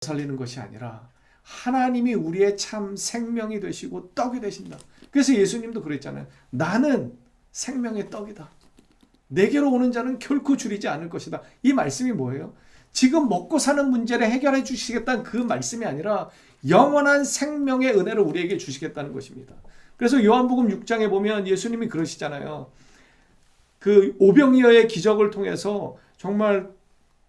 살리는 것이 아니라 하나님이 우리의 참 생명이 되시고 떡이 되신다. 그래서 예수님도 그랬잖아요. 나는 생명의 떡이다. 내게로 오는 자는 결코 줄이지 않을 것이다. 이 말씀이 뭐예요? 지금 먹고 사는 문제를 해결해 주시겠다는 그 말씀이 아니라 영원한 생명의 은혜를 우리에게 주시겠다는 것입니다. 그래서 요한복음 6장에 보면 예수님이 그러시잖아요. 그 오병이어의 기적을 통해서 정말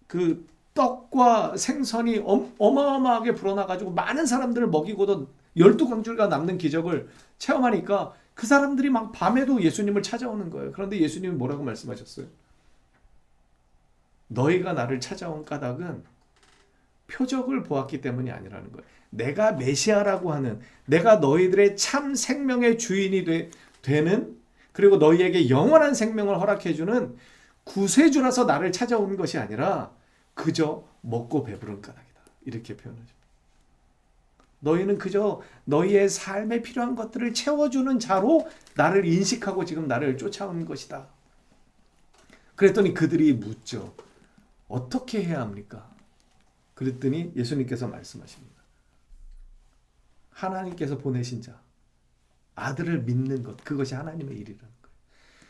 그 떡과 생선이 어마어마하게 불어나가지고 많은 사람들을 먹이고도 12광주가 남는 기적을 체험하니까 그 사람들이 막 밤에도 예수님을 찾아오는 거예요. 그런데 예수님이 뭐라고 말씀하셨어요? 너희가 나를 찾아온 까닭은 표적을 보았기 때문이 아니라는 거예요. 내가 메시아라고 하는, 내가 너희들의 참 생명의 주인이 되는, 그리고 너희에게 영원한 생명을 허락해주는 구세주라서 나를 찾아오는 것이 아니라 그저 먹고 배부른 까닭이다. 이렇게 표현하죠. 너희는 그저 너희의 삶에 필요한 것들을 채워주는 자로 나를 인식하고 지금 나를 쫓아오는 것이다. 그랬더니 그들이 묻죠. 어떻게 해야 합니까? 그랬더니 예수님께서 말씀하십니다. 하나님께서 보내신 자, 아들을 믿는 것, 그것이 하나님의 일이라는 거예요.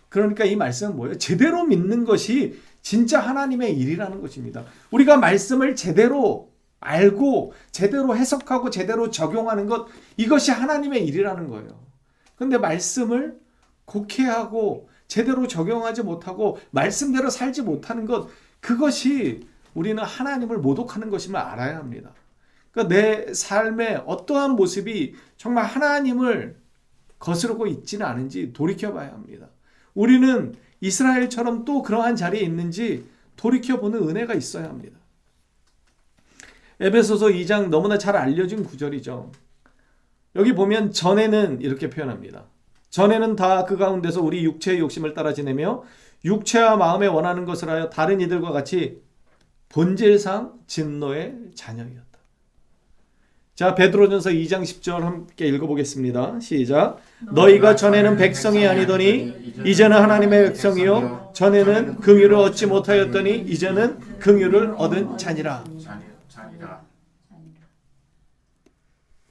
그러니까 이 말씀은 뭐예요? 제대로 믿는 것이 진짜 하나님의 일이라는 것입니다. 우리가 말씀을 제대로 알고 제대로 해석하고 제대로 적용하는 것, 이것이 하나님의 일이라는 거예요. 그런데 말씀을 곡해하고 제대로 적용하지 못하고 말씀대로 살지 못하는 것, 그것이 우리는 하나님을 모독하는 것임을 알아야 합니다. 그러니까 내 삶의 어떠한 모습이 정말 하나님을 거스르고 있지는 않은지 돌이켜봐야 합니다. 우리는 이스라엘처럼 또 그러한 자리에 있는지 돌이켜보는 은혜가 있어야 합니다. 에베소서 2장 너무나 잘 알려진 구절이죠. 여기 보면 전에는 이렇게 표현합니다. 전에는 다 그 가운데서 우리 육체의 욕심을 따라 지내며 육체와 마음에 원하는 것을 하여 다른 이들과 같이 본질상 진노의 자녀였다. 자, 베드로전서 2장 10절 함께 읽어보겠습니다. 시작. 너희가 전에는 백성이 아니더니 이제는 하나님의 백성이요 전에는 긍휼을 얻지 못하였더니 이제는 긍휼을 얻은 자니라.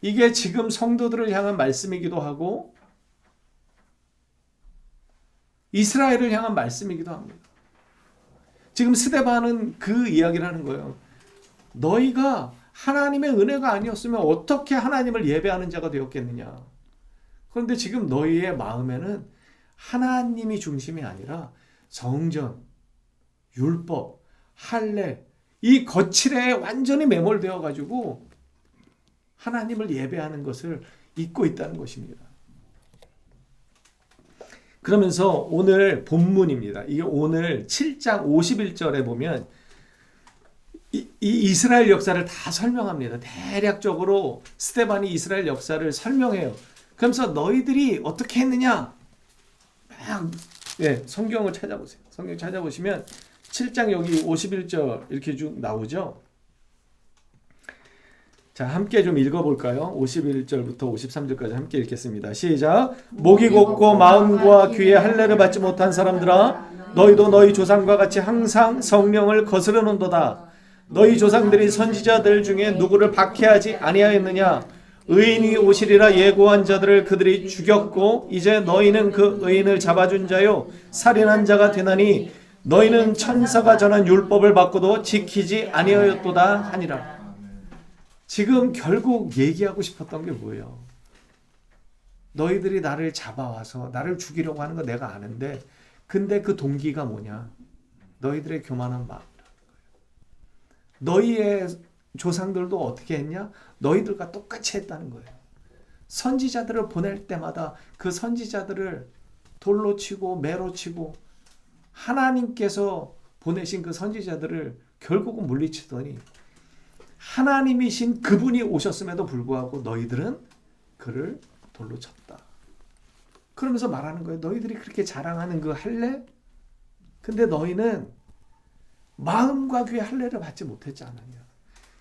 이게 지금 성도들을 향한 말씀이기도 하고 이스라엘을 향한 말씀이기도 합니다. 지금 스데반은 그 이야기를 하는 거예요. 너희가 하나님의 은혜가 아니었으면 어떻게 하나님을 예배하는 자가 되었겠느냐. 그런데 지금 너희의 마음에는 하나님이 중심이 아니라 성전, 율법, 할례, 이 거칠에 완전히 매몰되어 가지고 하나님을 예배하는 것을 잊고 있다는 것입니다. 그러면서 오늘 본문입니다. 이게 오늘 7장 51절에 보면 이 이스라엘 역사를 다 설명합니다. 대략적으로 스데반이 이스라엘 역사를 설명해요. 그러면서 너희들이 어떻게 했느냐? 성경을 찾아보세요. 성경 찾아보시면 7장 여기 51절 이렇게 쭉 나오죠. 자, 함께 좀 읽어볼까요? 51절부터 53절까지 함께 읽겠습니다. 시작. 목이 곧고 마음과 귀에 할례를 받지 못한 사람들아, 너희도 너희 조상과 같이 항상 성령을 거스르는도다. 너희 조상들이 선지자들 중에 누구를 박해하지 아니하였느냐? 의인이 오시리라 예고한 자들을 그들이 죽였고 이제 너희는 그 의인을 잡아준 자요 살인한 자가 되나니 너희는 천사가 전한 율법을 받고도 지키지 아니하였도다 하니라. 지금 결국 얘기하고 싶었던 게 뭐예요? 너희들이 나를 잡아와서 나를 죽이려고 하는 거 내가 아는데 근데 그 동기가 뭐냐? 너희들의 교만한 마음이라는 거예요. 너희의 조상들도 어떻게 했냐? 너희들과 똑같이 했다는 거예요. 선지자들을 보낼 때마다 그 선지자들을 돌로 치고 매로 치고 하나님께서 보내신 그 선지자들을 결국은 물리치더니 하나님이신 그분이 오셨음에도 불구하고 너희들은 그를 돌로 쳤다. 그러면서 말하는 거예요. 너희들이 그렇게 자랑하는 그 할례? 근데 너희는 마음과 귀의 할례를 받지 못했지 않느냐.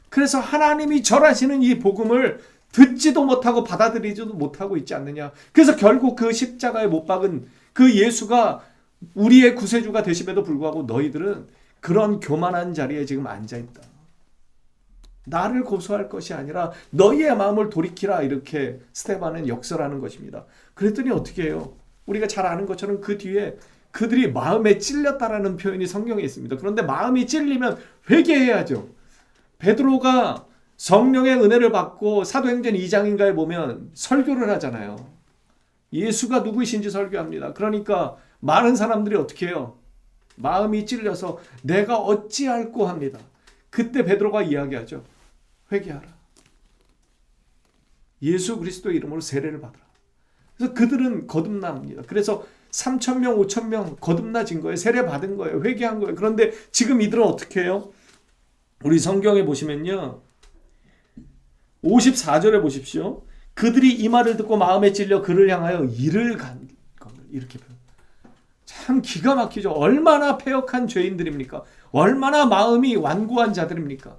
그래서 하나님이 절하시는 이 복음을 듣지도 못하고 받아들이지도 못하고 있지 않느냐. 그래서 결국 그 십자가에 못 박은 그 예수가 우리의 구세주가 되심에도 불구하고 너희들은 그런 교만한 자리에 지금 앉아있다. 나를 고소할 것이 아니라 너희의 마음을 돌이키라, 이렇게 스데반은 역설하는 것입니다. 그랬더니 어떻게 해요? 우리가 잘 아는 것처럼 그 뒤에 그들이 마음에 찔렸다라는 표현이 성경에 있습니다. 그런데 마음이 찔리면 회개해야죠. 베드로가 성령의 은혜를 받고 사도행전 2장인가에 보면 설교를 하잖아요. 예수가 누구이신지 설교합니다. 그러니까 많은 사람들이 어떻게 해요? 마음이 찔려서 내가 어찌할꼬 합니다. 그때 베드로가 이야기하죠. 회개하라. 예수 그리스도의 이름으로 세례를 받으라. 그래서 그들은 거듭납니다. 그래서 3,000명, 5,000명 거듭나진 거예요. 세례 받은 거예요. 회개한 거예요. 그런데 지금 이들은 어떻게 해요? 우리 성경에 보시면요. 54절에 보십시오. 그들이 이 말을 듣고 마음에 찔려 그를 향하여 이를 간 것을, 이렇게 표현. 참 기가 막히죠. 얼마나 패역한 죄인들입니까? 얼마나 마음이 완고한 자들입니까?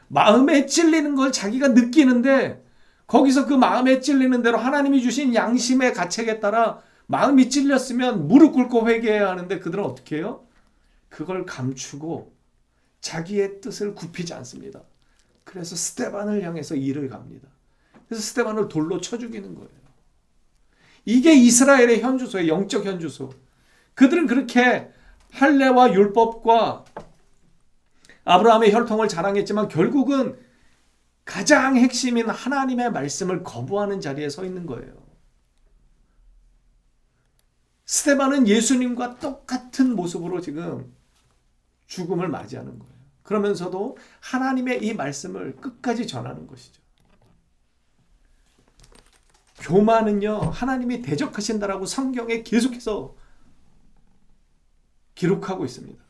마음에 찔리는 걸 자기가 느끼는데 거기서 그 마음에 찔리는 대로 하나님이 주신 양심의 가책에 따라 마음이 찔렸으면 무릎 꿇고 회개해야 하는데 그들은 어떻게 해요? 그걸 감추고 자기의 뜻을 굽히지 않습니다. 그래서 스데반을 향해서 이를 갑니다. 그래서 스데반을 돌로 쳐 죽이는 거예요. 이게 이스라엘의 현주소예요. 영적 현주소. 그들은 그렇게 할례와 율법과 아브라함의 혈통을 자랑했지만 결국은 가장 핵심인 하나님의 말씀을 거부하는 자리에 서 있는 거예요. 스데반은 예수님과 똑같은 모습으로 지금 죽음을 맞이하는 거예요. 그러면서도 하나님의 이 말씀을 끝까지 전하는 것이죠. 교만은요, 하나님이 대적하신다라고 성경에 계속해서 기록하고 있습니다.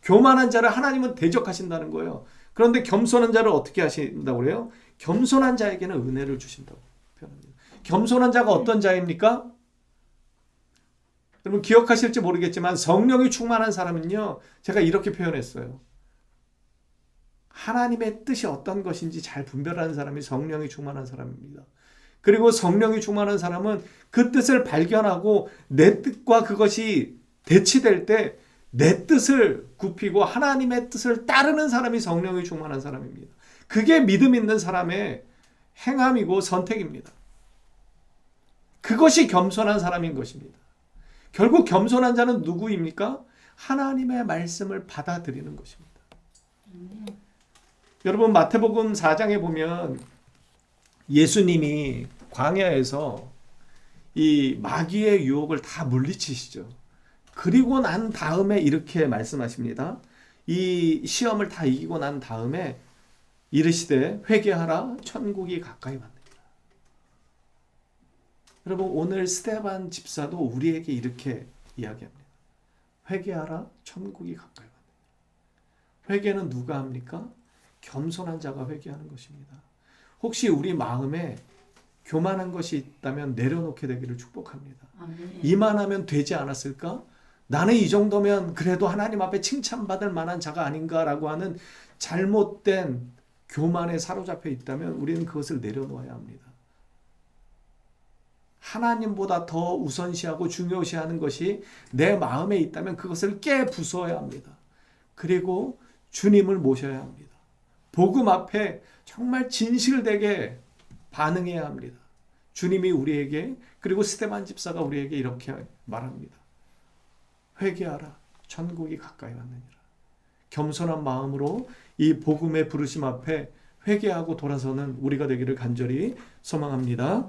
교만한 자를 하나님은 대적하신다는 거예요. 그런데 겸손한 자를 어떻게 하신다고 그래요? 겸손한 자에게는 은혜를 주신다고 표현합니다. 겸손한 자가 어떤 자입니까? 여러분 기억하실지 모르겠지만 성령이 충만한 사람은요, 제가 이렇게 표현했어요. 하나님의 뜻이 어떤 것인지 잘 분별하는 사람이 성령이 충만한 사람입니다. 그리고 성령이 충만한 사람은 그 뜻을 발견하고 내 뜻과 그것이 대치될 때 내 뜻을 굽히고 하나님의 뜻을 따르는 사람이 성령이 충만한 사람입니다. 그게 믿음 있는 사람의 행함이고 선택입니다. 그것이 겸손한 사람인 것입니다. 결국 겸손한 자는 누구입니까? 하나님의 말씀을 받아들이는 것입니다. 여러분 마태복음 4장에 보면 예수님이 광야에서 이 마귀의 유혹을 다 물리치시죠. 그리고 난 다음에 이렇게 말씀하십니다. 이 시험을 다 이기고 난 다음에 이르시되 회개하라 천국이 가까이 왔느니라. 여러분 오늘 스데반 집사도 우리에게 이렇게 이야기합니다. 회개하라 천국이 가까이 왔느니라. 회개는 누가 합니까? 겸손한 자가 회개하는 것입니다. 혹시 우리 마음에 교만한 것이 있다면 내려놓게 되기를 축복합니다. 아멘. 이만하면 되지 않았을까? 나는 이 정도면 그래도 하나님 앞에 칭찬받을 만한 자가 아닌가라고 하는 잘못된 교만에 사로잡혀 있다면 우리는 그것을 내려놓아야 합니다. 하나님보다 더 우선시하고 중요시하는 것이 내 마음에 있다면 그것을 깨부숴야 합니다. 그리고 주님을 모셔야 합니다. 복음 앞에 정말 진실되게 반응해야 합니다. 주님이 우리에게, 그리고 스데반 집사가 우리에게 이렇게 말합니다. 회개하라 천국이 가까이 왔느니라. 겸손한 마음으로 이 복음의 부르심 앞에 회개하고 돌아서는 우리가 되기를 간절히 소망합니다.